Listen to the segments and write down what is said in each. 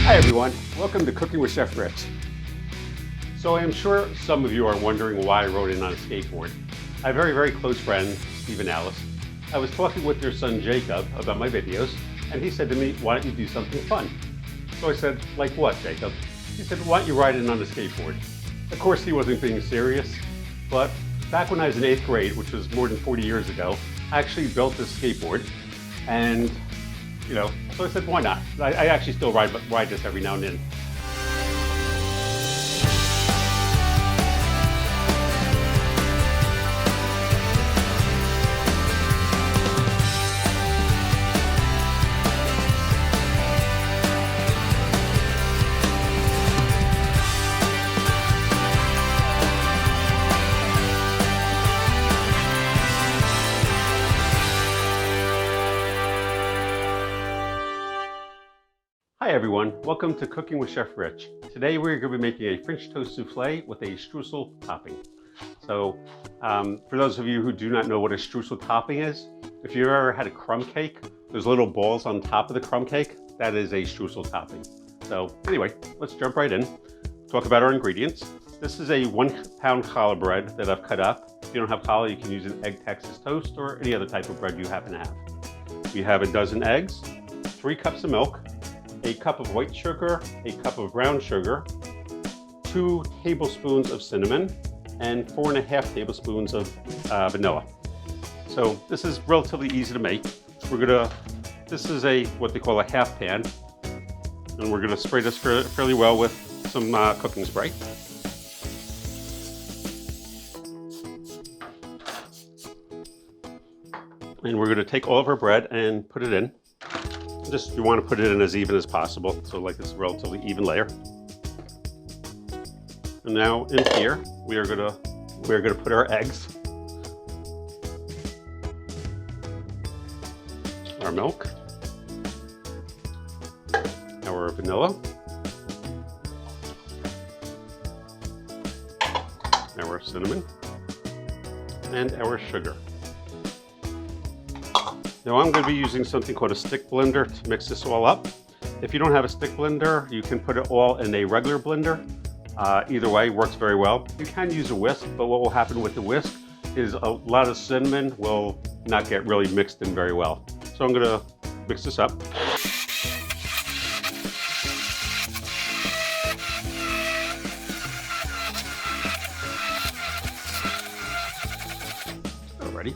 Hi everyone, welcome to Cooking with Chef Rich. So I am sure some of you are wondering why I rode in on a skateboard. I have a very close friend, Steve and Alice. I was talking with their son Jacob about my videos, and he said to me, why don't you do something fun? So I said, like what, Jacob? He said, why don't you ride in on a skateboard? Of course he wasn't being serious, but back when I was in 8th grade, which was more than 40 years ago, I actually built this skateboard, and so I said, why not? I actually still ride this every now and then. Hi everyone, welcome to Cooking with Chef Rich. Today we're going to be making a French toast souffle with a streusel topping. So for those of you who do not know what a streusel topping is, if you've ever had a crumb cake, there's little balls on top of the crumb cake, that is a streusel topping. So anyway, let's jump right in, talk about our ingredients. This is a 1 pound challah bread that I've cut up. If you don't have challah, you can use an egg Texas toast or any other type of bread you happen to have. We have a dozen eggs, 3 cups of milk, a cup of white sugar, a cup of brown sugar, 2 tablespoons of cinnamon, and 4.5 tablespoons of vanilla. So this is relatively easy to make. This is what they call a half pan, and we're gonna spray this fairly well with some cooking spray. And we're gonna take all of our bread and put it in. You want to put it in as even as possible, so like it's a relatively even layer. And now in here we're gonna put our eggs, our milk, our vanilla, our cinnamon, and our sugar. Now I'm going to be using something called a stick blender to mix this all up. If you don't have a stick blender, you can put it all in a regular blender. Either way works very well. You can use a whisk, but what will happen with the whisk is a lot of cinnamon will not get really mixed in very well. So I'm going to mix this up. Alrighty.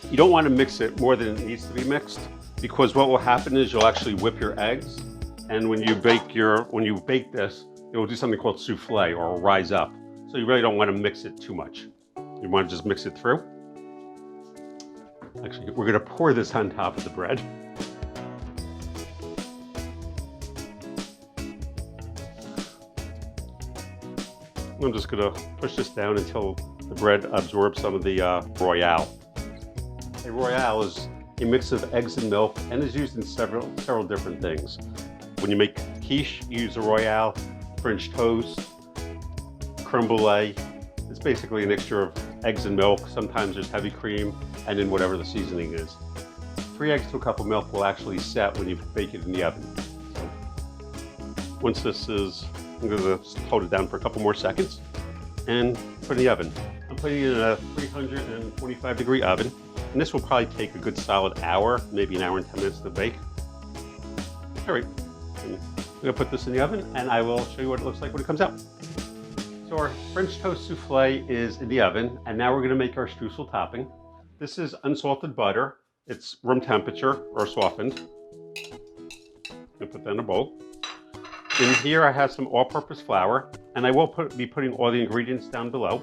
You don't want to mix it more than it needs to be mixed, because what will happen is you'll actually whip your eggs, and when you bake this, it will do something called souffle, or it'll rise up. So you really don't want to mix it too much. You want to just mix it through. Actually, we're going to pour this on top of the bread. I'm just going to push this down until the bread absorbs some of the royale. A royale is a mix of eggs and milk and is used in several different things. When you make quiche, you use a royale, French toast, creme brulee. It's basically a mixture of eggs and milk. Sometimes there's heavy cream, and then whatever the seasoning is. 3 eggs to a cup of milk will actually set when you bake it in the oven. So once this is, I'm going to hold it down for a couple more seconds and put it in the oven. I'm putting it in a 325-degree oven. And this will probably take a good solid hour, maybe an hour and 10 minutes to bake. All right, I'm gonna put this in the oven and I will show you what it looks like when it comes out. So our French toast souffle is in the oven, and now we're gonna make our streusel topping. This is unsalted butter. It's room temperature or softened. I'm gonna put that in a bowl. In here I have some all-purpose flour, and I will be putting all the ingredients down below.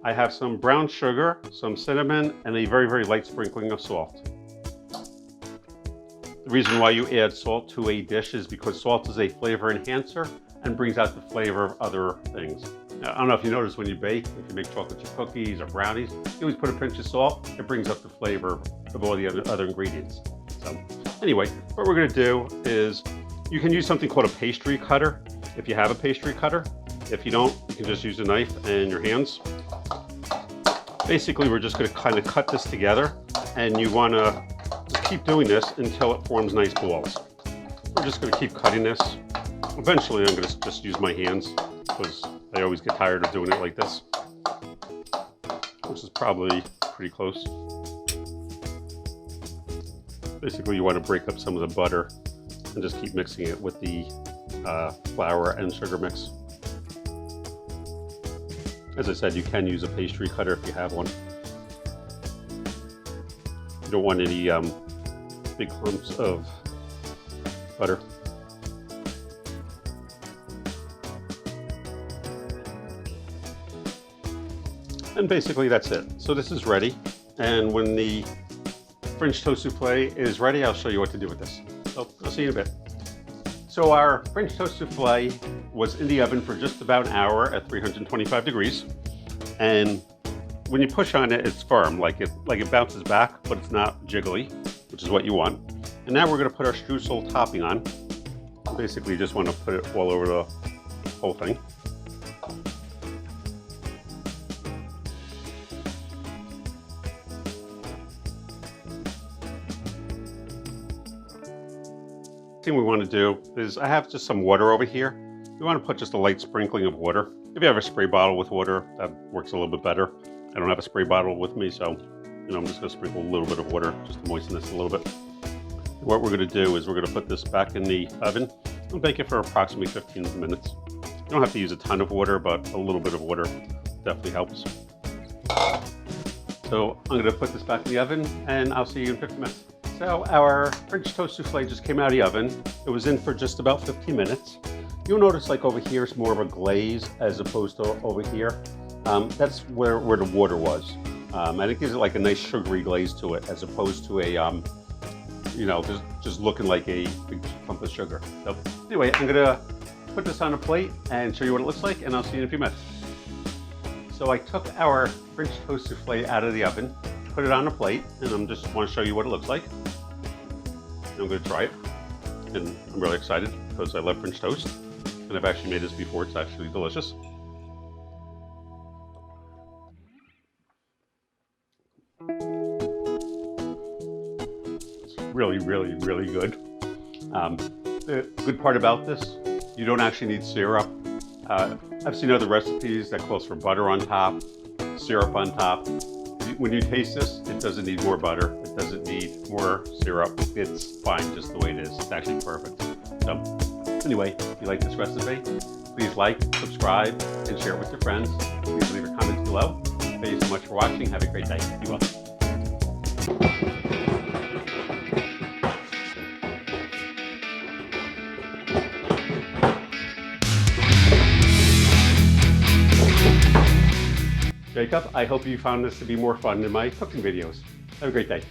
I have some brown sugar, some cinnamon, and a very light sprinkling of salt. The reason why you add salt to a dish is because salt is a flavor enhancer and brings out the flavor of other things. Now, I don't know if you notice when you bake, if you make chocolate chip cookies or brownies, you always put a pinch of salt. It brings up the flavor of all the other ingredients. So anyway, what we're gonna do is, you can use something called a pastry cutter if you have a pastry cutter. If you don't, you can just use a knife and your hands. Basically, we're just going to kind of cut this together, and you want to keep doing this until it forms nice balls. I'm just going to keep cutting this. Eventually I'm going to just use my hands because I always get tired of doing it like this, which is probably pretty close. Basically you want to break up some of the butter and just keep mixing it with the flour and sugar mix. As I said, you can use a pastry cutter if you have one. You don't want any big clumps of butter. And basically that's it. So this is ready. And when the French toast souffle is ready, I'll show you what to do with this. So I'll see you in a bit. So our French toast souffle was in the oven for just about an hour at 325 degrees. And when you push on it, it's firm, like it bounces back, but it's not jiggly, which is what you want. And now we're going to put our Streusel topping on. Basically, you just want to put it all over the whole thing. Thing we want to do is I have just some water over here. We want to put just a light sprinkling of water. If you have a spray bottle with water, that works a little bit better. I don't have a spray bottle with me, so I'm just going to sprinkle a little bit of water just to moisten this a little bit. What we're going to do is we're going to put this back in the oven and bake it for approximately 15 minutes. You don't have to use a ton of water, but a little bit of water definitely helps. So I'm going to put this back in the oven and I'll see you in 15 minutes. So our French toast souffle just came out of the oven. It was in for just about 15 minutes. You'll notice like over here it's more of a glaze as opposed to over here. That's where the water was. And it gives it like a nice sugary glaze to it as opposed to a, just looking like a big clump of sugar. So anyway, I'm gonna put this on a plate and show you what it looks like, and I'll see you in a few minutes. So I took our French toast souffle out of the oven, put it on a plate, and I'm just want to show you what it looks like. And I'm going to try it, and I'm really excited because I love French toast, and I've actually made this before. It's actually delicious. It's really, really, really good. The good part about this, you don't actually need syrup. I've seen other recipes that calls for butter on top, syrup on top. When you taste this, it doesn't need more butter. It doesn't need more syrup. It's fine just the way it is. It's actually perfect. So anyway, if you like this recipe, please like, subscribe, and share it with your friends. Please leave your comments below. Thank you so much for watching. Have a great day. Be well. Jacob, I hope you found this to be more fun than my cooking videos. Have a great day.